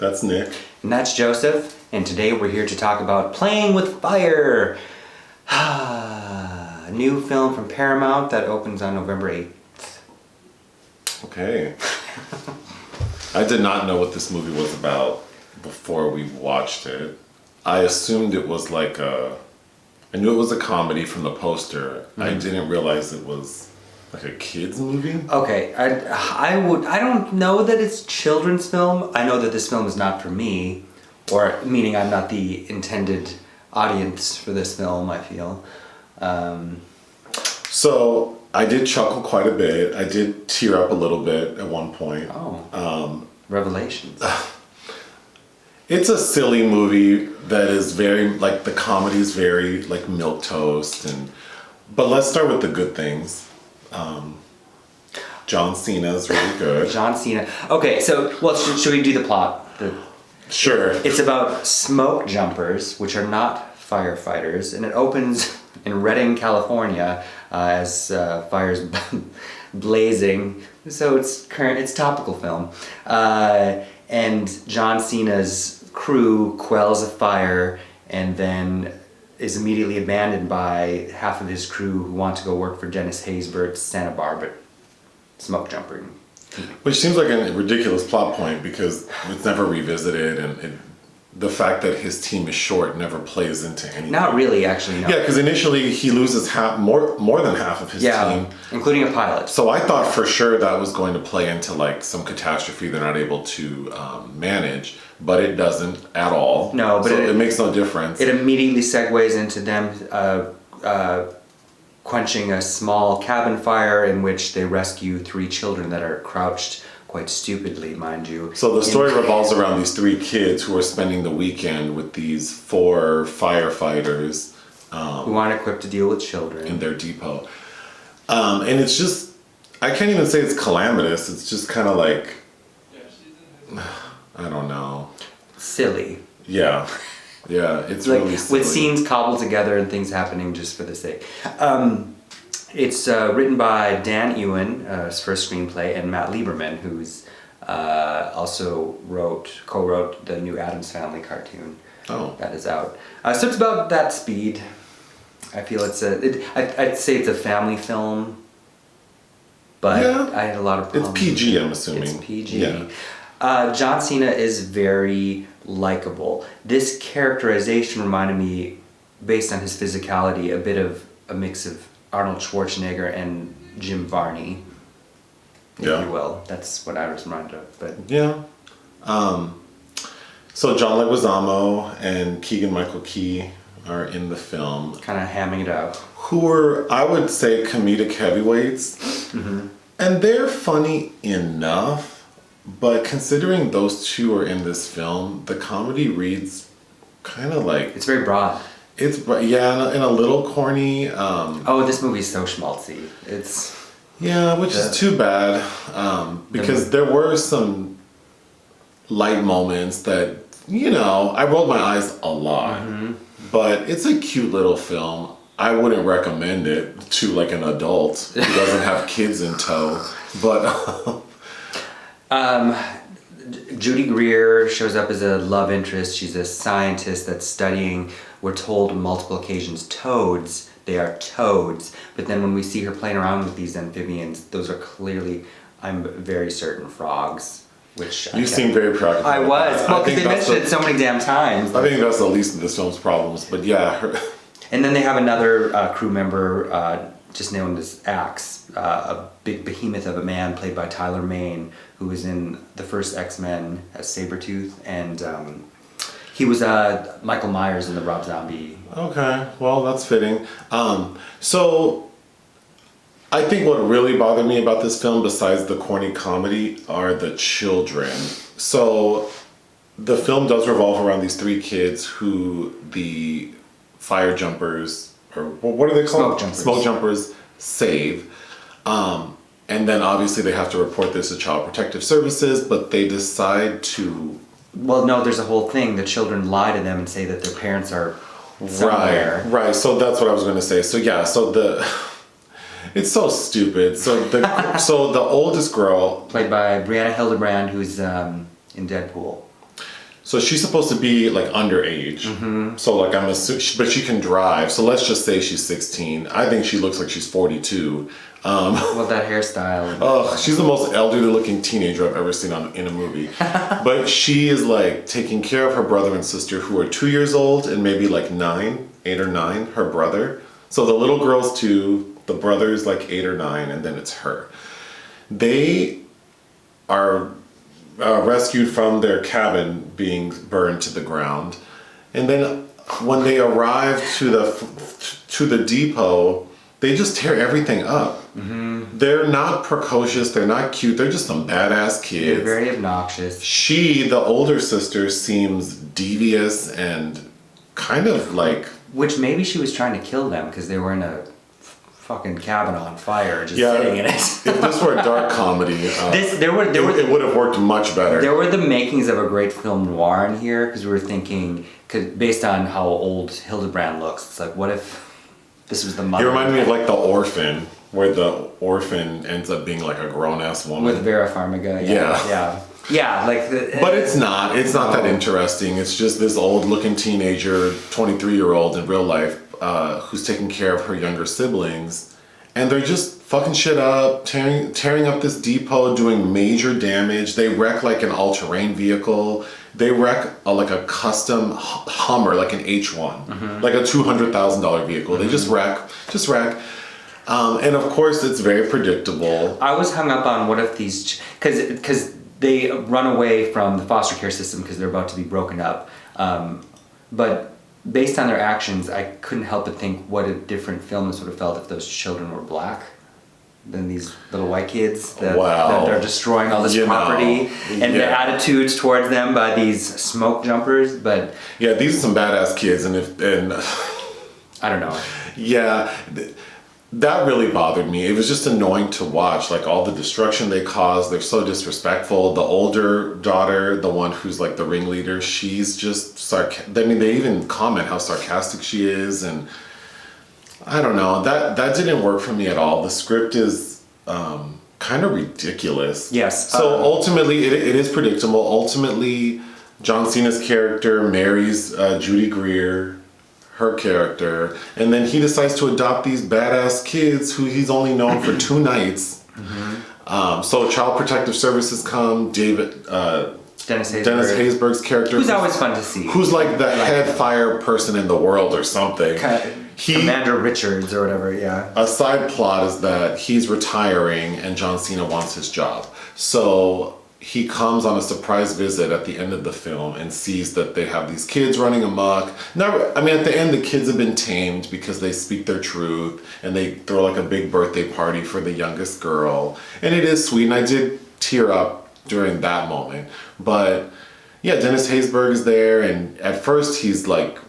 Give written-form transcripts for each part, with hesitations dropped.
That's Nick. And that's Joseph. And today we're here to talk about Playing with Fire. A new film from Paramount that opens on November 8th. Okay. I did not know what this movie was about before we watched it. I assumed it was I knew it was a comedy from the poster. Mm-hmm. I didn't realize it was like a kid's movie. Okay, I don't know that it's children's film. I know that this film is not for me, or meaning I'm not the intended audience for this film, I feel. So I did chuckle quite a bit. I did tear up a little bit at one point. Oh. Revelations. It's a silly movie that is very, the comedy is very, milquetoast. But let's start with the good things. John Cena is really good. John Cena. Okay, so, should we do the plot? Sure. It's about smoke jumpers, which are not firefighters, and it opens in Redding, California, as fires blazing. So it's topical film. And John Cena's crew quells a fire and then is immediately abandoned by half of his crew who want to go work for Dennis Haysbert's Santa Barbara smoke jumping. Which seems like a ridiculous plot point because it's never revisited, and the fact that his team is short never plays into anything. Not really, actually, no. Yeah, because initially he loses more than half of his team. Including a pilot. So I thought for sure that was going to play into some catastrophe they're not able to manage, but it doesn't at all. No, but so it makes no difference. It immediately segues into them quenching a small cabin fire in which they rescue 3 children that are crouched quite stupidly, mind you. So the story revolves around these 3 kids who are spending the weekend with these 4 firefighters who aren't equipped to deal with children in their depot. And it's just, I can't even say it's calamitous. It's just kind of I don't know. Silly. Yeah. Yeah, it's really silly. With scenes cobbled together and things happening just for the sake. It's written by Dan Ewen, his first screenplay, and Matt Lieberman, who's also co-wrote the new Addams Family cartoon that is out. So it's about that speed. I feel I'd say it's a family film, but yeah, I had a lot of problems. It's PG, I'm assuming. It's PG. Yeah. John Cena is very likable. This characterization reminded me, based on his physicality, a bit of a mix of Arnold Schwarzenegger and Jim Varney, if you will. That's what I was reminded of. But yeah. So John Leguizamo and Keegan-Michael Key are in the film. Kind of hamming it out. Who are, I would say, comedic heavyweights. Mm-hmm. And they're funny enough. But considering those 2 are in this film, the comedy reads kind of it's very broad. It's and a little corny. This movie's so schmaltzy. Which is too bad. Because there were some light moments that, I rolled my eyes a lot. Mm-hmm. But it's a cute little film. I wouldn't recommend it to an adult who doesn't have kids in tow. But Judy Greer shows up as a love interest. She's a scientist that's studying, we're told on multiple occasions, toads. They are toads. But then when we see her playing around with these amphibians, those are clearly, I'm very certain, frogs. Which you seem very preoccupied. I was. Well, because they mentioned it so many damn times. I think that's the least of this film's problems. But yeah. And then they have another crew member, just known as Axe, a big behemoth of a man played by Tyler Mane, who was in the first X-Men as Sabretooth, and he was Michael Myers in the Rob Zombie. Okay, well, that's fitting. So I think what really bothered me about this film, besides the corny comedy, are the children. So the film does revolve around these 3 kids who the fire jumpers, or what are they called? Smoke jumpers save. And then obviously they have to report this to Child Protective Services, but they decide to... Well, no, there's a whole thing. The children lie to them and say that their parents are somewhere. Right. So that's what I was going to say. So yeah, it's so stupid. So the oldest girl... Played by Brianna Hildebrand, who's in Deadpool. So she's supposed to be like underage. So like I'm assuming, but she can drive. So let's just say she's 16. I think she looks like she's 42. Well, that hairstyle. Oh, she's the most elderly looking teenager I've ever seen in a movie. But she is like taking care of her brother and sister who are 2 years old and maybe like 8 or 9, her brother. So the little girl's 2, the brother's like 8 or 9, and then it's her. They are rescued from their cabin being burned to the ground. And then when they arrive to the depot, they just tear everything up. They're not precocious, they're not cute, they're just some badass kids. They're very obnoxious. She, the older sister, seems devious and kind of like... Which maybe she was trying to kill them because they were in a fucking cabin on fire, just sitting in it. If this were a dark comedy, it would have worked much better. There were the makings of a great film noir in here, because we were thinking, based on how old Hildebrand looks, it's like, what if this was the mother? You remind me of like The Orphan, where the orphan ends up being like a grown-ass woman. With Vera Farmiga, yeah, like but it's not that interesting. It's just this old-looking teenager, 23-year-old in real life, who's taking care of her younger siblings, and they're just fucking shit up, tearing up this depot, doing major damage. They wreck like an all-terrain vehicle. They wreck like a custom Hummer, like an H1, like a $200,000 vehicle. They just wreck. And of course, it's very predictable. I was hung up on what if these, because they run away from the foster care system because they're about to be broken up. But based on their actions, I couldn't help but think what a different film this would have felt if those children were black than these little white kids that are destroying all this property and the attitudes towards them by these smoke jumpers. But yeah, these are some badass kids, and I don't know. Yeah. That really bothered me. It was just annoying to watch, like all the destruction they caused. They're so disrespectful. The older daughter, the one who's like the ringleader, she's just I mean, they even comment how sarcastic she is, and I don't know. That didn't work for me at all. The script is kind of ridiculous. Yes. So ultimately, it is predictable. Ultimately, John Cena's character marries Judy Greer, her character, and then he decides to adopt these badass kids who he's only known for 2 nights. So Child Protective Services come, Dennis Haysbert's character, who's always fun to see, who's like the head fire person in the world or something. Commander Richards or whatever. Yeah. A side plot is that he's retiring and John Cena wants his job, so he comes on a surprise visit at the end of the film and sees that they have these kids running amok. Now, I mean, at the end, the kids have been tamed because they speak their truth, and they throw like a big birthday party for the youngest girl. And it is sweet, and I did tear up during that moment. But yeah, Dennis Haysbert is there, and at first he's like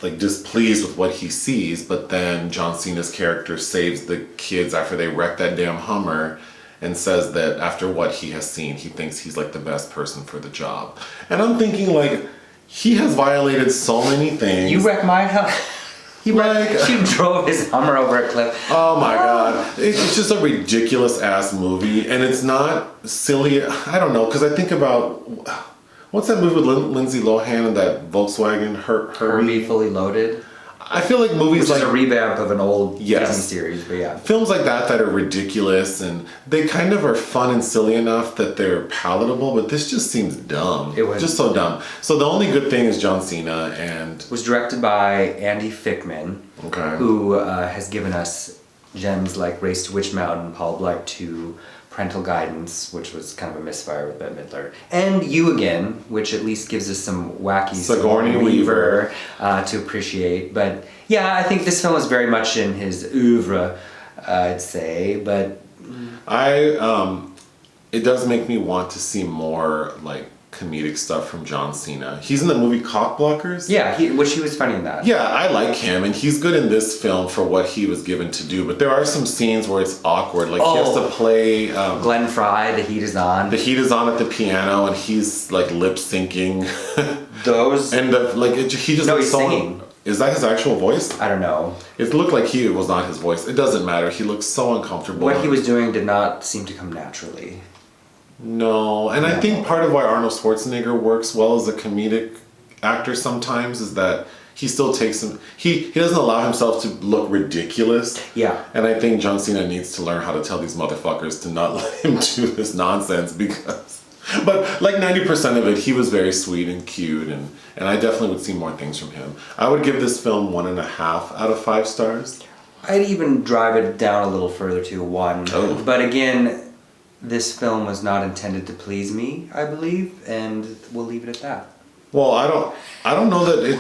displeased with what he sees, but then John Cena's character saves the kids after they wreck that damn Hummer, and says that after what he has seen, he thinks he's like the best person for the job. And I'm thinking, like, he has violated so many things. You wrecked my house. She drove his Hummer over a cliff. Oh my God. It's just a ridiculous ass movie, and it's not silly. I don't know, because I think about, what's that movie with Lindsay Lohan and that Volkswagen, Herbie Fully Loaded. I feel like movies which like... is a revamp of an old yes. Disney series, but yeah. Films like that are ridiculous, and they kind of are fun and silly enough that they're palatable, but this just seems dumb. It was just so dumb. So the only good thing is John Cena, and... It was directed by Andy Fickman, who has given us gems like Race to Witch Mountain, Paul Blart 2, Parental Guidance, which was kind of a misfire with Bette Midler, and You Again, which at least gives us some wacky Sigourney Weaver to appreciate. But yeah, I think this film is very much in his oeuvre, I'd say. But it does make me want to see more like comedic stuff from John Cena. He's in the movie Cock Blockers. Yeah, he was funny in that. Yeah, I like him, and he's good in this film for what he was given to do. But there are some scenes where it's awkward. Like he has to play Glenn Fry. The Heat Is On. The Heat Is On at the piano, and he's like lip syncing. Those and he just he's singing. Is that his actual voice? I don't know. It looked like it was not his voice. It doesn't matter. He looks so uncomfortable. What he was doing did not seem to come naturally. No, and I think part of why Arnold Schwarzenegger works well as a comedic actor sometimes is that he still takes him. He doesn't allow himself to look ridiculous. Yeah. And I think John Cena needs to learn how to tell these motherfuckers to not let him do this nonsense because. But like 90% of it, he was very sweet and cute, and I definitely would see more things from him. I would give this film 1.5 out of 5 stars. I'd even drive it down a little further to a 1. Oh. But again, this film was not intended to please me, I believe, and we'll leave it at that. Well, I don't know that it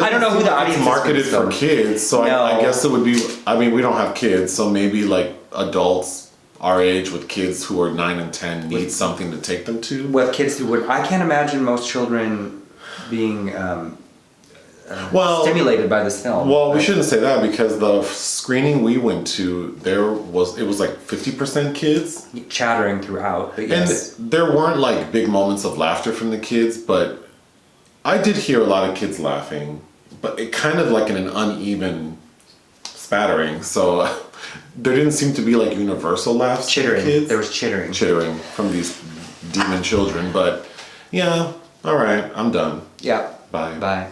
I don't know who the audience it's is marketed for this for film. kids, so No. I guess it would be. I mean, we don't have kids, so maybe like adults our age with kids who are 9 and 10 need something to take them to. With kids who would, I can't imagine most children being stimulated by this film. Well, we shouldn't say that because the screening we went to, it was like 50% kids. Chattering throughout, but yes. And there weren't like big moments of laughter from the kids, but I did hear a lot of kids laughing, but it kind of like in an uneven spattering. So there didn't seem to be like universal laughs. Chittering. From kids. There was chittering. Chittering from these demon children, but yeah, all right, I'm done. Yeah. Bye. Bye.